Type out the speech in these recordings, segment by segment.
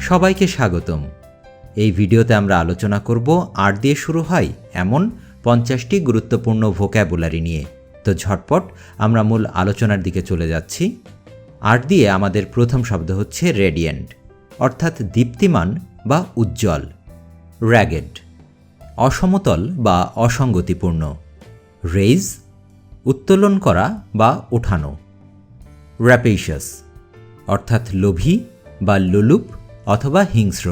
সবাইকে স্বাগতম। এই ভিডিওতে আমরা আলোচনা করব আট দিয়ে শুরু হয় এমন 50টি গুরুত্বপূর্ণ ভোক্যাবুলারি নিয়ে। তো ঝটপট আমরা মূল আলোচনার দিকে চলে যাচ্ছি। আট দিয়ে আমাদের প্রথম শব্দ হচ্ছে রেডিয়েন্ট, অর্থাৎ দীপ্তিমান বা উজ্জ্বল। র্যাগেড, অসমতল বা অসঙ্গতিপূর্ণ। রেইজ, উত্তোলন করা বা ওঠানো। র্যাপেশাস, অর্থাৎ লোভী বা লোলুপ অথবা হিংস্র।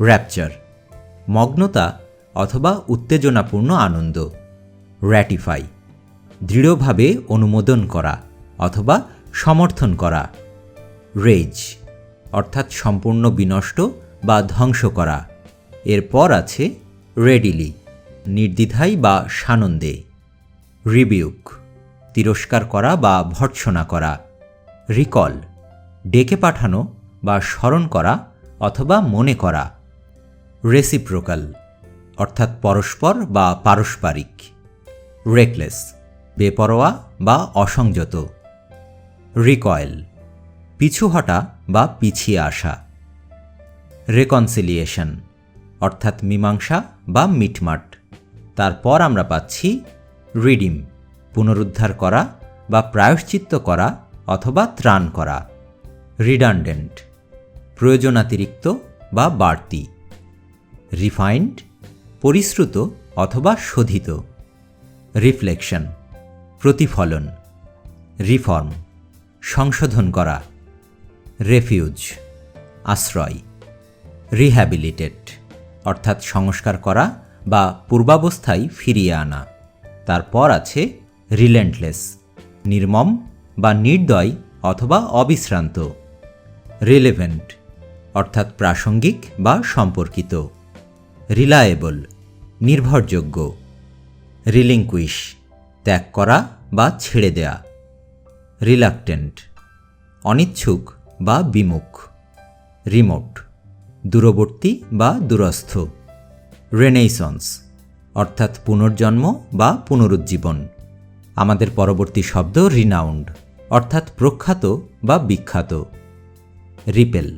র্যাপচার, মগ্নতা অথবা উত্তেজনাপূর্ণ আনন্দ। র্যাটিফাই, দৃঢ়ভাবে অনুমোদন করা অথবা সমর্থন করা। রেজ, অর্থাৎ সম্পূর্ণ বিনষ্ট বা ধ্বংস করা। এরপর আছে রেডিলি, নির্দ্বিধায় বা সানন্দে। রিবিউক, তিরস্কার করা বা ভর্ৎসনা করা। রিকল, ডেকে পাঠানো বা স্মরণ করা অথবা মনে করা। রেসিপ্রোকাল, অর্থাৎ পরস্পর বা পারস্পরিক। রেকলেস, বেপরোয়া বা অসংযত। রিকয়েল, পিছু হটা বা পিছিয়ে আসা। রেকনসিলিয়েশন, অর্থাৎ মীমাংসা বা মিটমাট। তারপর আমরা পাচ্ছি রিডিম, পুনরুদ্ধার করা বা প্রায়শ্চিত্ত করা অথবা ত্রাণ করা। রিডান্ডেন্ট, প্রয়োজনাতিরিক্ত বা বাড়তি। রিফাইন্ড, পরিশ্রুত অথবা শোধিত। রিফ্লেকশন, প্রতিফলন। রিফর্ম, সংশোধন করা। রেফিউজ, আশ্রয়। রিহ্যাবিলিটেট, অর্থাৎ সংস্কার করা বা পূর্বাবস্থায় ফিরিয়ে আনা। তারপর আছে রিলেন্টলেস, নির্মম বা নির্দয় অথবা অবিশ্রান্ত। রিলেভেন্ট, অর্থাৎ প্রাসঙ্গিক বা সম্পর্কিত। রিলায়েবল, নির্ভরযোগ্য। রিলিংকুইশ, ত্যাগ করা বা ছেড়ে দেয়া। রিলাক্টেন্ট, অনিচ্ছুক বা বিমুখ। রিমোট, দূরবর্তী বা দূরস্থ। রেনেইসন্স, অর্থাৎ পুনর্জন্ম বা পুনরুজ্জীবন। আমাদের পরবর্তী শব্দ রিনাউন্ড, অর্থাৎ প্রখ্যাত বা বিখ্যাত। রিপেল,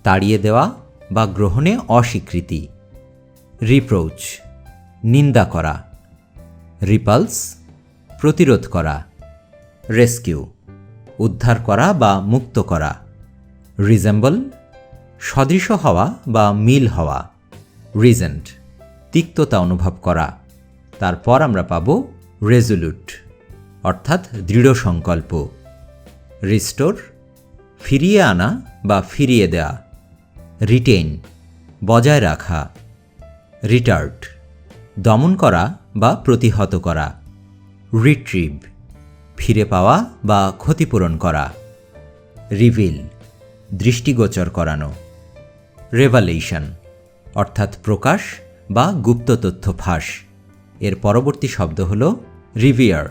তাড়িয়ে দেওয়া বা গ্রহণে অস্বীকৃতি। রিপ্রোচ, নিন্দা করা। রিপালস, প্রতিরোধ করা। রেস্কিউ, উদ্ধার করা বা মুক্ত করা। রিজেম্বল, সদৃশ হওয়া বা মিল হওয়া। রিজেন্ট, তিক্ততা অনুভব করা। তারপর আমরা পাব রেজোলিউট, অর্থাৎ দৃঢ় সংকল্প। রিস্টোর, ফিরিয়ে আনা বা ফিরিয়ে দেয়া। রিটেইন, বজায় রাখা। রিটার্ড, দমন করা বা প্রতিহত করা। রিট্রিভ, ফিরে পাওয়া বা ক্ষতিপূরণ করা। রিভিল, দৃষ্টিগোচর করানো। রেভালেশন, অর্থাৎ প্রকাশ বা গুপ্ত তথ্য ফাঁস। এর পরবর্তী শব্দ হল রিভিয়ার,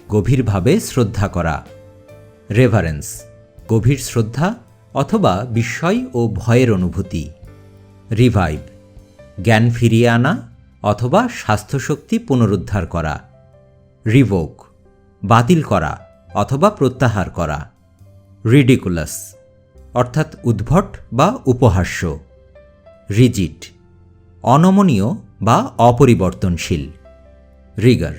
গভীরভাবে শ্রদ্ধা করা। রেভারেন্স, গভীর শ্রদ্ধা অথবা বিস্ময় ও ভয়ের অনুভূতি। রিভাইভ, জ্ঞান ফিরিয়ে আনা অথবা স্বাস্থ্যশক্তি পুনরুদ্ধার করা। রিভোক, বাতিল করা অথবা প্রত্যাহার করা। রিডিকুলাস, অর্থাৎ উদ্ভট বা উপহাস্য। রিজিড, অনমনীয় বা অপরিবর্তনশীল। রিগার,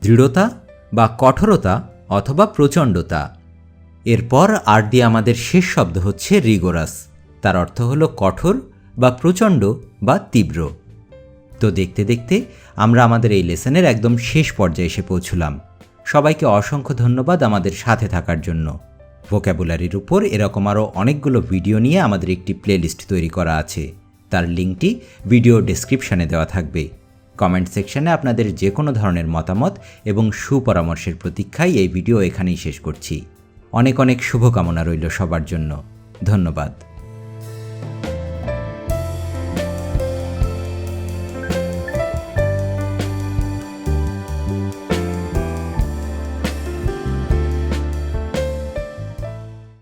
দৃঢ়তা বা কঠোরতা অথবা প্রচণ্ডতা। এরপর আর দিয়ে আমাদের শেষ শব্দ হচ্ছে রিগোরাস, তার অর্থ হল কঠোর বা প্রচণ্ড বা তীব্র। তো দেখতে দেখতে আমরা আমাদের এই লেসনের একদম শেষ পর্যায়ে এসে পৌঁছলাম। সবাইকে অসংখ্য ধন্যবাদ আমাদের সাথে থাকার জন্য। ভোক্যাবুলারির উপর এরকম আরও অনেকগুলো ভিডিও নিয়ে আমাদের একটি প্লেলিস্ট তৈরি করা আছে, তার লিঙ্কটি ভিডিও ডেসক্রিপশানে দেওয়া থাকবে। কমেন্ট সেকশানে আপনাদের যে কোনো ধরনের মতামত এবং সুপরামর্শের প্রতীক্ষায় এই ভিডিও এখানেই শেষ করছি। অনেক অনেক শুভকামনা রইল সবার জন্য। ধন্যবাদ।